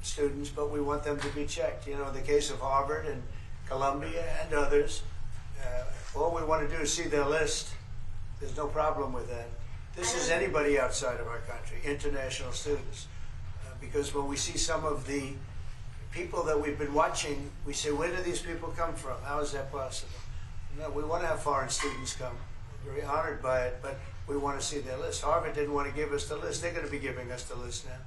students, but we want them to be checked. You know, in the case of Harvard and Columbia and others, all we want to do is see their list. There's no problem with that. This is anybody outside of our country, international students. Because when we see some of the people that we've been watching, we say, where do these people come from? How is that possible? No, we want to have foreign students come. We're very honored by it, but we want to see their list. Harvard didn't want to give us the list. They're going to be giving us the list now.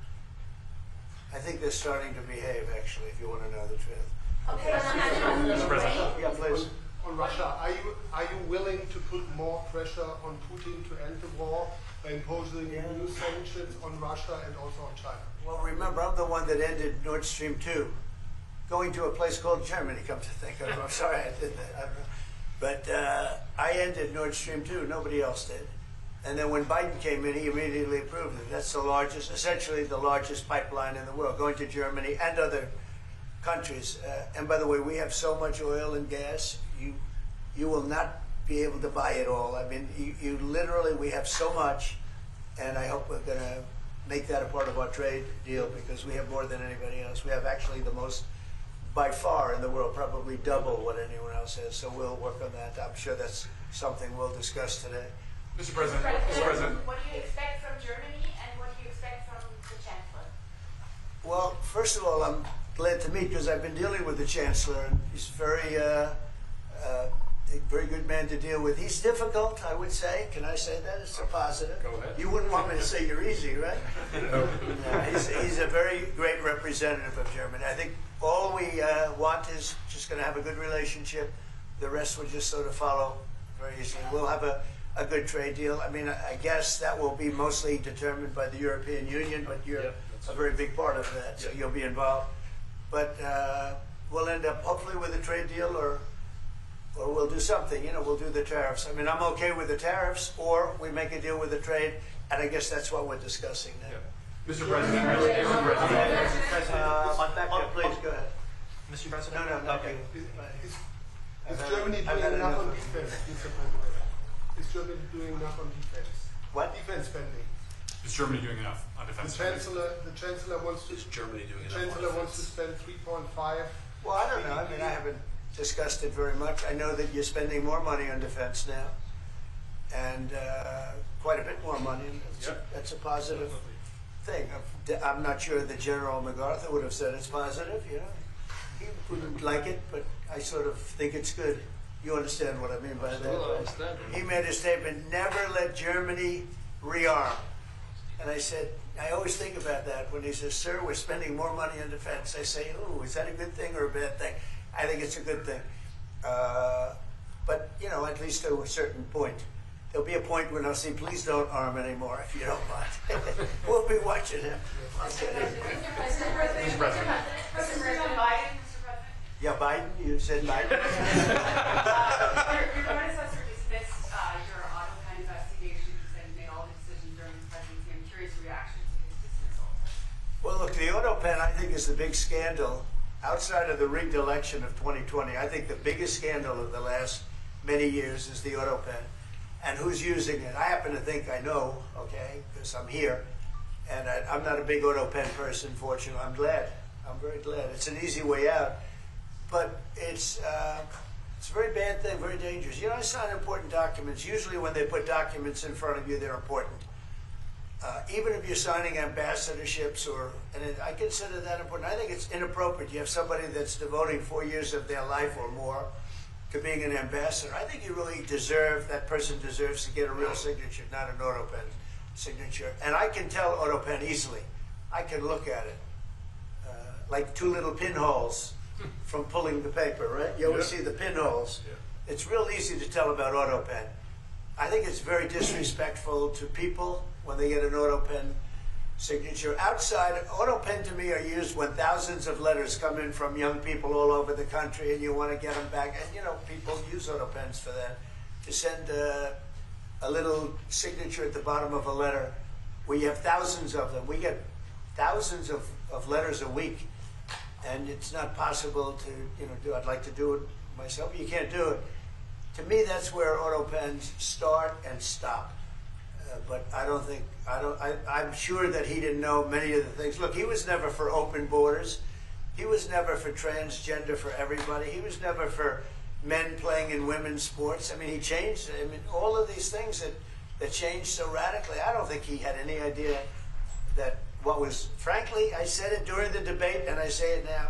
I think they're starting to behave, actually, if you want to know the truth. Okay. Mr. President. Yeah, please. On Russia, are you willing to put more pressure on Putin to end the war by imposing new sanctions on Russia and also on China? Well, remember, I'm the one that ended Nord Stream 2, going to a place called Germany, come to think of it. I'm sorry I did that. I don't know. But I ended Nord Stream 2. Nobody else did. And then when Biden came in, he immediately approved it. That's the largest, essentially the largest pipeline in the world, going to Germany and other countries. And by the way, we have so much oil and gas, you will not be able to buy it all. I mean, you literally, we have so much, and I hope we're going to make that a part of our trade deal because we have more than anybody else. We have actually the most, by far in the world, probably double what anyone else has. So we'll work on that. I'm sure that's something we'll discuss today. Mr. President. Mr. President. What do you expect from Germany and what do you expect from the Chancellor? Well, first of all, I'm glad to meet because I've been dealing with the Chancellor, and he's a very good man to deal with. He's difficult, I would say. Can I say that? It's a positive. Go ahead. You wouldn't want me to say you're easy, right? No. He's a very great representative of Germany. I think all we want is just going to have a good relationship. The rest will just sort of follow very easily. We'll have a good trade deal. I mean, I guess that will be mostly determined by the European Union, but you're a very big part of that, so you'll be involved. But we'll end up hopefully with a trade deal, or we'll do something. You know, we'll do the tariffs. I mean, I'm okay with the tariffs, or we make a deal with the trade, and I guess that's what we're discussing now. Yeah. Mr. President. Mr. President. Back there, please go ahead. Mr. President. No, Okay. Is Germany doing enough on defense? Is Germany doing enough on defense? What? Defense spending. Is Germany doing enough on defense? The Chancellor wants to. Is Germany doing enough? The Chancellor wants to spend 3.5. Well, I don't know. I mean, I haven't discussed it very much. I know that you're spending more money on defense now, and quite a bit more money. And that's a positive thing. I'm not sure that General MacArthur would have said it's positive. You know, he wouldn't like it, but I sort of think it's good. You understand what I mean by that? I understand. He made a statement: "Never let Germany rearm." And I said, I always think about that when he says, "Sir, we're spending more money on defense." I say, "Oh, is that a good thing or a bad thing?" I think it's a good thing. But, you know, at least to a certain point. There'll be a point when I'll say, "Please don't arm anymore, if you don't mind." We'll be watching him. Mr. President. Biden. Yeah, Biden? You said Biden? Your predecessor dismissed your AutoPen investigation. He said he made all the decisions during his presidency. I'm curious your reaction to his dismissal. Well, look, the AutoPen, I think, is the big scandal. Outside of the rigged election of 2020, I think the biggest scandal of the last many years is the AutoPen. And who's using it? I happen to think I know, okay, because I'm here. And I'm not a big AutoPen person, fortunately. I'm glad. I'm very glad. It's an easy way out. But it's a very bad thing, very dangerous. You know, I sign important documents. Usually when they put documents in front of you, they're important. Even if you're signing ambassadorships, and I consider that important. I think it's inappropriate. You have somebody that's devoting 4 years of their life or more to being an ambassador. I think you really deserve, that person deserves to get a real signature, not an AutoPen signature. And I can tell AutoPen easily. I can look at it. Like two little pinholes from pulling the paper, right? You always see the pinholes. Yeah. It's real easy to tell about AutoPen. I think it's very disrespectful to people when they get an AutoPen signature. Outside, AutoPen to me are used when thousands of letters come in from young people all over the country and you want to get them back. And, you know, people use AutoPens for that, to send a little signature at the bottom of a letter. We have thousands of them. We get thousands of letters a week. And it's not possible to, you know, do. I'd like to do it myself. You can't do it. To me, that's where AutoPens start and stop. But I'm sure that he didn't know many of the things. Look, he was never for open borders. He was never for transgender for everybody. He was never for men playing in women's sports. I mean, he changed. I mean, all of these things that changed so radically. I don't think he had any idea that what was, frankly, I said it during the debate and I say it now,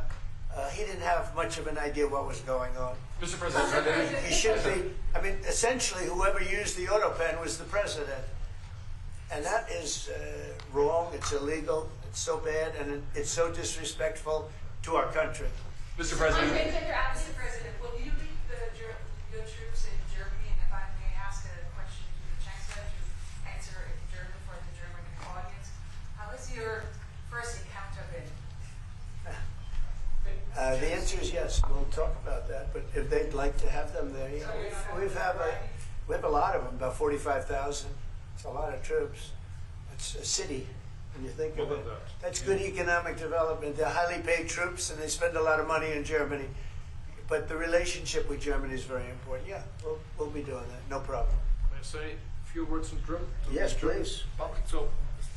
he didn't have much of an idea what was going on. Mr. President. He should be, I mean, essentially whoever used the auto pen was the president. And that is wrong, it's illegal, it's so bad, and it's so disrespectful to our country. Mr. President. Mr. President, will you lead your troops in Germany? And if I may ask a question to the Chancellor to answer in German for the German audience, how has your first encounter been? The answer is yes. We'll talk about that. But if they'd like to have them there, yeah, we have a lot of them, about 45,000. It's a lot of troops. It's a city when you think of it. That's good economic development. They're highly paid troops, and they spend a lot of money in Germany. But the relationship with Germany is very important. Yeah, we'll be doing that. No problem. May I say a few words in German? Yes, please. So,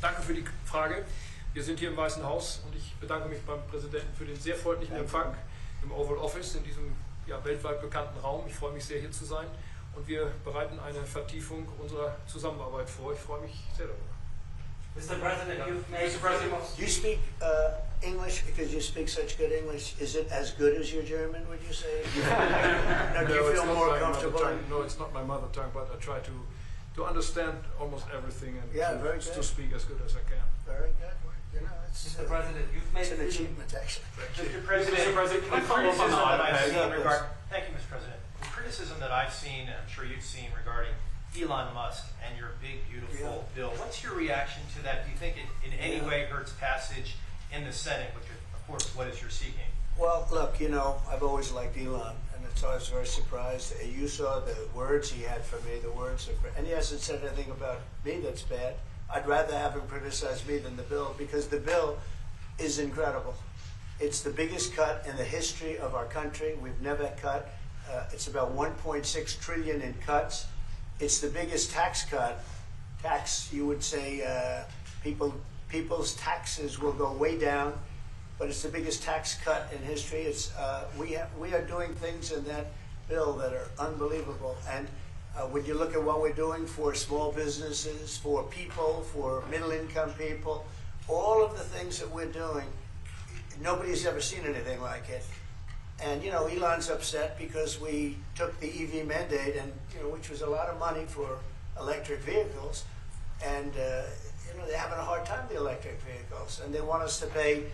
danke für die Frage. Wir sind hier im Weißen Haus und ich bedanke mich beim Präsidenten für den sehr freundlichen Empfang im Oval Office in diesem weltweit bekannten Raum. Ich freue mich sehr, hier zu sein und wir bereiten eine Vertiefung unserer Zusammenarbeit vor. Ich freue mich sehr darüber. Mr. President, you've made Mr. President. You speak English because you speak such good English. Is it as good as your German, would you say? No, do you it's feel not more my comfortable? mother tongue. No, it's not my mother tongue, but I try to understand almost everything and very to good. speak as good as I can. Very good. You know, it's Mr. President, you've made an achievement, actually. Mr. President, Mr. President, can I the follow up on criticism the that auto I've pen? seen Yeah, regard. Thank you, Mr. President. The criticism that I've seen, and I'm sure you've seen, regarding Elon Musk and your big, beautiful bill. What's your reaction to that? Do you think it in any way hurts passage in the Senate, which is, of course, what is you're seeking? Well, look, you know, I've always liked Elon, and I was very surprised. You saw the words he had for me, and he hasn't said anything about me that's bad. I'd rather have him criticize me than the bill, because the bill is incredible. It's the biggest cut in the history of our country. We've never cut. It's about 1.6 trillion in cuts. It's the biggest tax cut. You would say, people's taxes will go way down, but it's the biggest tax cut in history. It's we are doing things in that bill that are unbelievable. And when you look at what we're doing for small businesses, for people, for middle-income people, all of the things that we're doing, nobody's ever seen anything like it. And you know, Elon's upset because we took the EV mandate, and you know, which was a lot of money for electric vehicles, and you know, they're having a hard time, the electric vehicles, and they want us to pay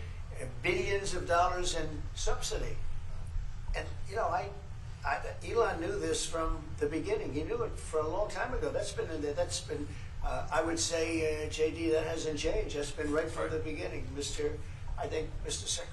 billions of dollars in subsidy. And you know, Elon knew this from the beginning. He knew it for a long time ago. That's been in there. That's been, I would say, JD, that hasn't changed. That's been right from the beginning, I think, Mr. Secretary.